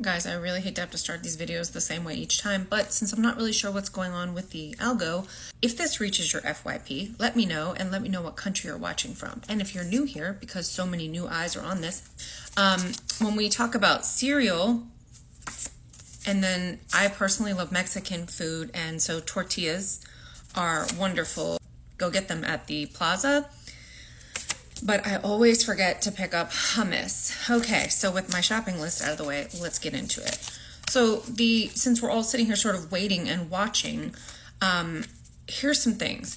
Guys, I really hate to have to start these videos the same way each time, but since I'm not really sure what's going on with the algo, if this reaches your FYP, let me know, and let me know what country you're watching from. And if you're new here, because so many new eyes are on this, when we talk about cereal, and then I personally love Mexican food, and so tortillas are wonderful. Go get them at the plaza. But I always forget to pick up hummus. Okay, so with my shopping list out of the way, let's get into it. So since we're all sitting here sort of waiting and watching, here's some things.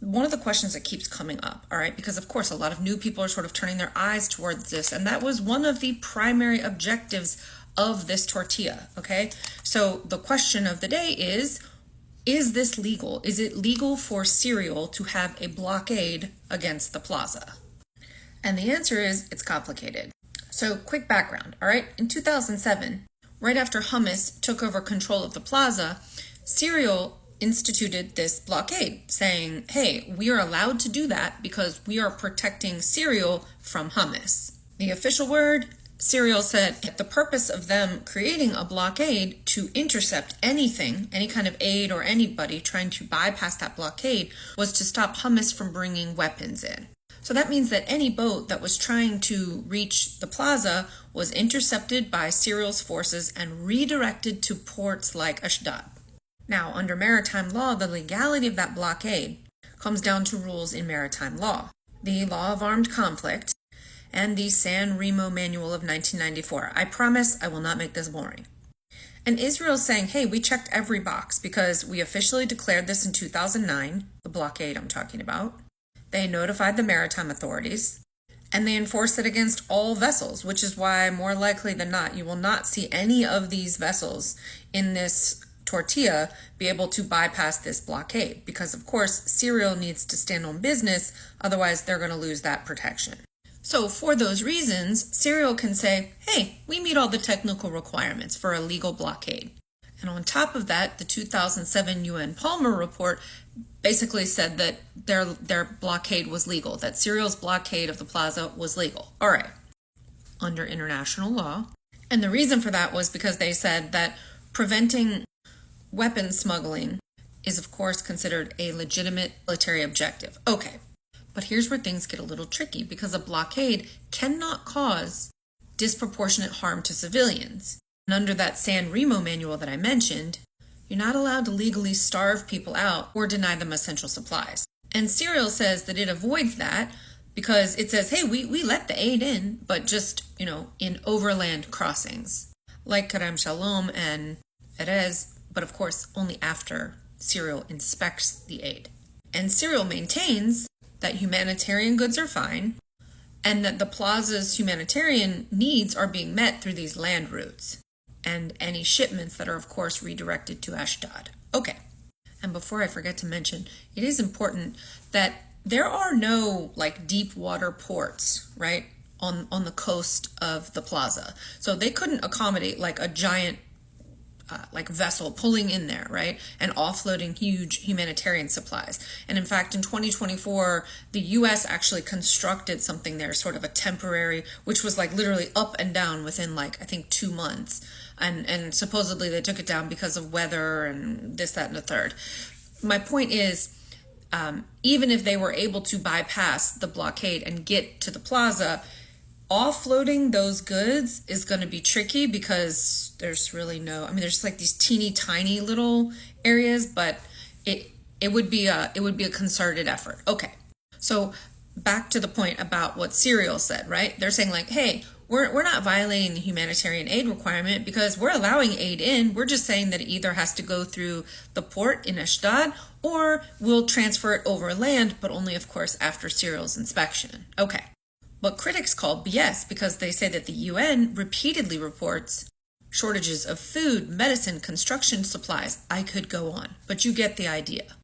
One of the questions that keeps coming up, all right, because of course a lot of new people are sort of turning their eyes towards this, and that was one of the primary objectives of this tortilla, okay? So the question of the day is this legal? Is it legal for cereal to have a blockade against the plaza? And the answer is it's complicated. So quick background, all right? In 2007, right after hummus took over control of the plaza, cereal instituted this blockade saying, hey, we are allowed to do that because we are protecting cereal from hummus. The official word, cereal said the purpose of them creating a blockade to intercept anything, any kind of aid or anybody trying to bypass that blockade, was to stop hummus from bringing weapons in. So that means that any boat that was trying to reach the plaza was intercepted by cereal's forces and redirected to ports like Ashdod. Now, under maritime law, the legality of that blockade comes down to rules in maritime law. The Law of Armed Conflict and the San Remo Manual of 1994. I promise I will not make this boring. And Israel's saying, hey, we checked every box because we officially declared this in 2009, the blockade I'm talking about. They notified the maritime authorities, and they enforced it against all vessels, which is why more likely than not, you will not see any of these vessels in this tortilla be able to bypass this blockade, because of course, cereal needs to stand on business, otherwise they're going to lose that protection. So for those reasons, cereal can say, hey, we meet all the technical requirements for a legal blockade. And on top of that, the 2007 UN Palmer report basically said that their blockade was legal, that cereal's blockade of the plaza was legal. All right, under international law. And the reason for that was because they said that preventing weapons smuggling is, of course, considered a legitimate military objective. Okay, but here's where things get a little tricky, because a blockade cannot cause disproportionate harm to civilians. And under that San Remo manual that I mentioned, you're not allowed to legally starve people out or deny them essential supplies. And cereal says that it avoids that because it says, hey, we let the aid in, but just, in overland crossings, like Kerem Shalom and Erez, but of course only after cereal inspects the aid. And cereal maintains that humanitarian goods are fine and that the plaza's humanitarian needs are being met through these land routes and any shipments that are, of course, redirected to Ashdod. Okay, and before I forget to mention, it is important that there are no deep water ports, right, on the coast of the plaza. So they couldn't accommodate a giant vessel pulling in there, right, and offloading huge humanitarian supplies. And in fact, in 2024, the U.S. actually constructed something there, sort of a temporary, which was literally up and down within I think 2 months. And supposedly they took it down because of weather and this, that, and the third. My point is, even if they were able to bypass the blockade and get to the plaza, offloading those goods is going to be tricky because there's really there's these teeny tiny little areas, but it would be a concerted effort. Okay, so back to the point about what cereal said, right? They're saying hey, we're not violating the humanitarian aid requirement because we're allowing aid in. We're just saying that it either has to go through the port in Ashdod or we'll transfer it over land, but only, of course, after cereal's inspection. Okay. But critics call BS because they say that the UN repeatedly reports shortages of food, medicine, construction supplies. I could go on, but you get the idea.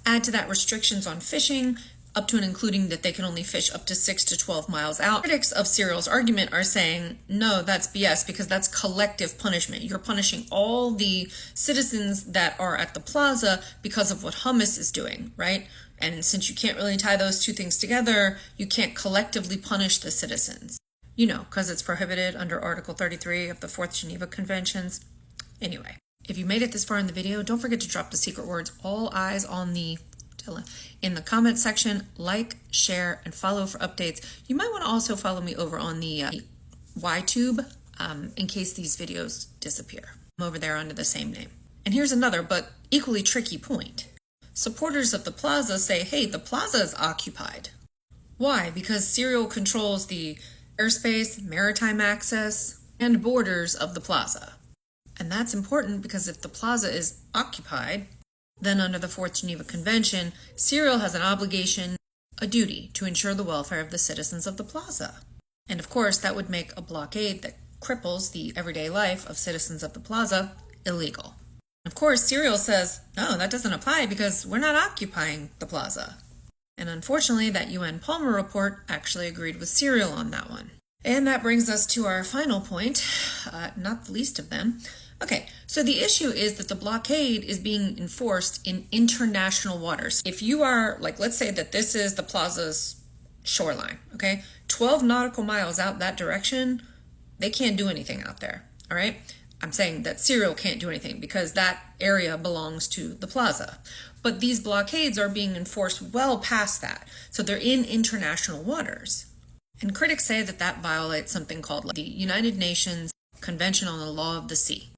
Add to that restrictions on fishing, up to and including that they can only fish up to 6 to 12 miles out. Critics of cereal's argument are saying, no, that's BS because that's collective punishment. You're punishing all the citizens that are at the plaza because of what hummus is doing, right? And since you can't really tie those two things together, you can't collectively punish the citizens. You know, because it's prohibited under Article 33 of the Fourth Geneva Conventions. Anyway, if you made it this far in the video, don't forget to drop the secret words, all eyes on the Flotilla, in the comment section. Like, share, and follow for updates. You might want to also follow me over on the YTube in case these videos disappear. I'm over there under the same name. And here's another, but equally tricky point. Supporters of the plaza say, hey, the plaza is occupied. Why? Because Syria controls the airspace, maritime access, and borders of the plaza. And that's important because if the plaza is occupied, then under the Fourth Geneva Convention, Syria has an obligation, a duty, to ensure the welfare of the citizens of the plaza. And of course, that would make a blockade that cripples the everyday life of citizens of the plaza illegal. Of course, Syria says, no, that doesn't apply because we're not occupying the plaza. And unfortunately, that UN Palmer report actually agreed with Syria on that one. And that brings us to our final point, not the least of them. Okay, so the issue is that the blockade is being enforced in international waters. If you are, like, let's say that this is the plaza's shoreline, okay? 12 nautical miles out that direction, they can't do anything out there, all right? I'm saying that Syria can't do anything because that area belongs to the plaza. But these blockades are being enforced well past that. So they're in international waters. And critics say that that violates something called the United Nations Convention on the Law of the Sea.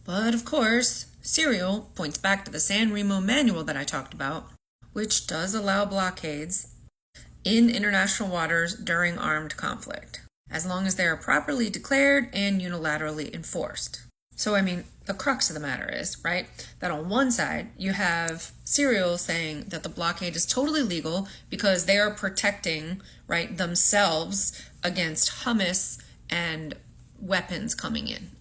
But of course, Syria points back to the San Remo manual that I talked about, which does allow blockades in international waters during armed conflict, as long as they are properly declared and unilaterally enforced. So, I mean, the crux of the matter is, right, that on one side, you have Syria saying that the blockade is totally legal because they are protecting, right, themselves against hummus and weapons coming in.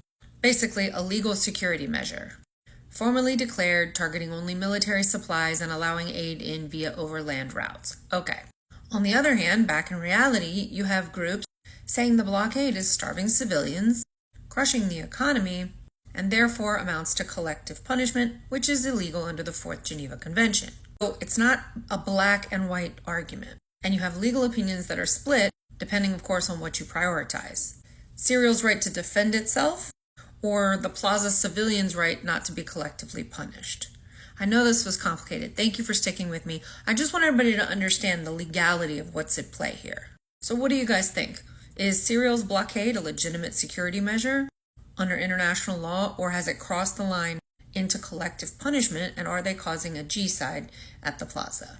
Basically, a legal security measure, formally declared, targeting only military supplies and allowing aid in via overland routes. Okay. On the other hand, back in reality, you have groups saying the blockade is starving civilians, crushing the economy, and therefore amounts to collective punishment, which is illegal under the Fourth Geneva Convention. So it's not a black and white argument, and you have legal opinions that are split, depending, of course, on what you prioritize. Syria's right to defend itself, or the plaza civilians' right not to be collectively punished. I know this was complicated. Thank you for sticking with me. I just want everybody to understand the legality of what's at play here. So what do you guys think? Is Syria's blockade a legitimate security measure under international law, or has it crossed the line into collective punishment, and are they causing a G-side at the plaza?